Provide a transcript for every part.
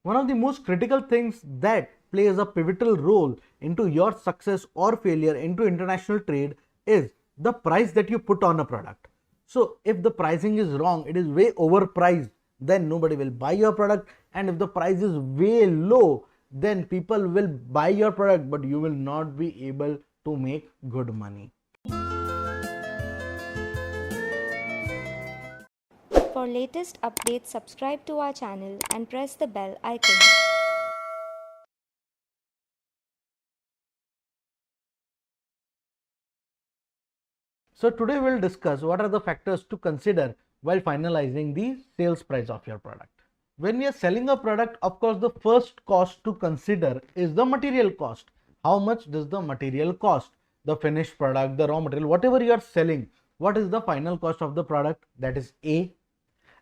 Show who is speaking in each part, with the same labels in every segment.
Speaker 1: One of the most critical things that plays a pivotal role into your success or failure into international trade is the price that you put on a product. So if the pricing is wrong, it is way overpriced, then nobody will buy your product, and if the price is way low, then people will buy your product, but you will not be able to make good money.
Speaker 2: For latest updates, subscribe to our channel and press the bell icon.
Speaker 1: So today we'll discuss what are the factors to consider while finalizing the sales price of your product. When we are selling a product, of course, the first cost to consider is the material cost. How much does the material cost? The finished product, the raw material, whatever you are selling, what is the final cost of the product? That is A.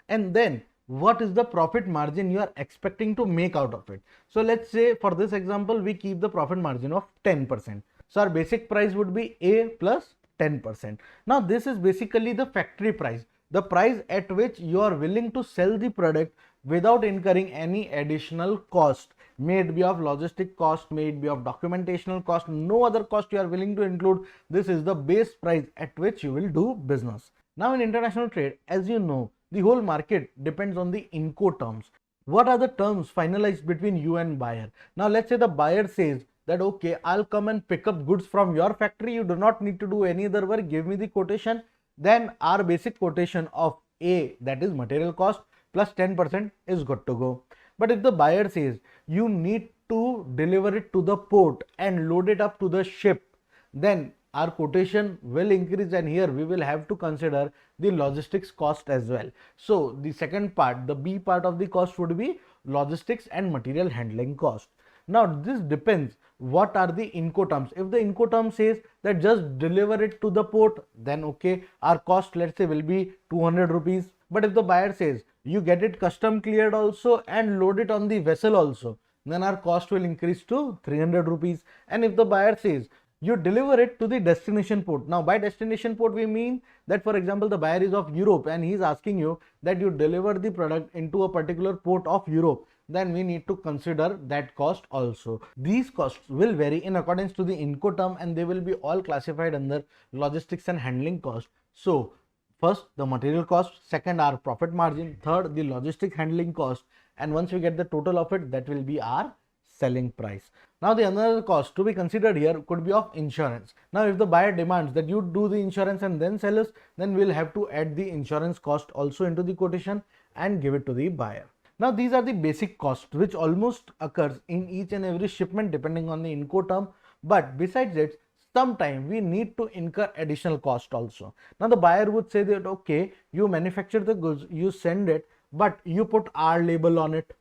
Speaker 1: And then what is the profit margin you are expecting to make out of it? So let's say for this example, we keep the profit margin of 10%. So our basic price would be A plus 10%. Now this is basically the factory price, the price at which you are willing to sell the product without incurring any additional cost, may it be of logistic cost, may it be of documentational cost, no other cost you are willing to include. This is the base price at which you will do business. Now in international trade, as you know, the whole market depends on the Incoterms. What are the terms finalized between you and buyer? Now let's say the buyer says that okay, I'll come and pick up goods from your factory, you do not need to do any other work, give me the quotation. Then our basic quotation of A, that is material cost plus 10%, is good to go. But if the buyer says you need to deliver it to the port and load it up to the ship, then our quotation will increase, and here we will have to consider the logistics cost as well. So the second part, the B part of the cost, would be logistics and material handling cost. Now this depends what are the Incoterms. If the Incoterm says that just deliver it to the port, then okay, our cost, let's say, will be 200 rupees. But if the buyer says you get it custom cleared also and load it on the vessel also, then our cost will increase to 300 rupees. And if the buyer says you deliver it to the destination port. Now by destination port we mean that, for example, the buyer is of Europe and he is asking you that you deliver the product into a particular port of Europe, then we need to consider that cost also. These costs will vary in accordance to the Incoterm, and they will be all classified under logistics and handling cost. So first the material cost, second our profit margin, third the logistic handling cost, and once we get the total of it, that will be our selling price. Now the another cost to be considered here could be of insurance. Now if the buyer demands that you do the insurance and then sell us, then we'll have to add the insurance cost also into the quotation and give it to the buyer. Now these are the basic costs which almost occurs in each and every shipment depending on the Incoterm, but besides it, sometime we need to incur additional cost also. Now the buyer would say that okay, you manufacture the goods, you send it, but you put our label on it.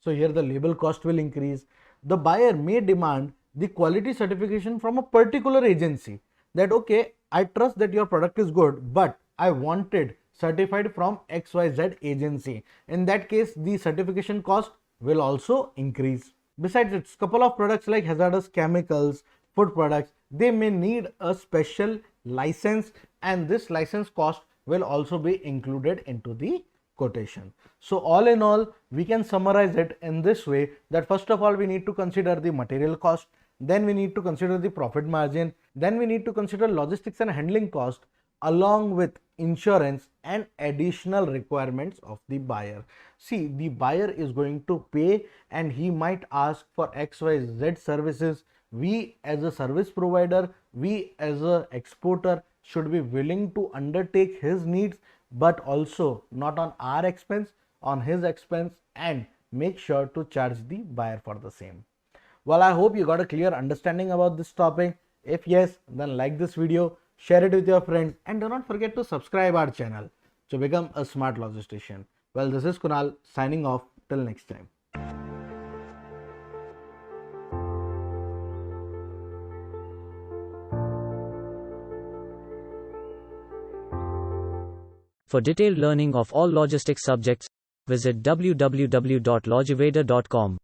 Speaker 1: So here the label cost will increase. The buyer may demand the quality certification from a particular agency, that okay, I trust that your product is good, but I want it certified from XYZ agency. In that case, the certification cost will also increase. Besides, it's couple of products like hazardous chemicals, food products, they may need a special license, and this license cost will also be included into the quotation. So all in all, we can summarize it in this way, that first of all we need to consider the material cost, then we need to consider the profit margin, then we need to consider logistics and handling cost along with insurance and additional requirements of the buyer. See, the buyer is going to pay and he might ask for XYZ services. We as a service provider, we as a exporter should be willing to undertake his needs, but also not on our expense, on his expense, and make sure to charge the buyer for the same. Well, I hope you got a clear understanding about this topic. If yes, then like this video, share it with your friends, and do not forget to subscribe our channel to become a smart logistician. Well, this is Kunal signing off. Till next time.
Speaker 3: For detailed learning of all logistics subjects, visit www.logiveda.com.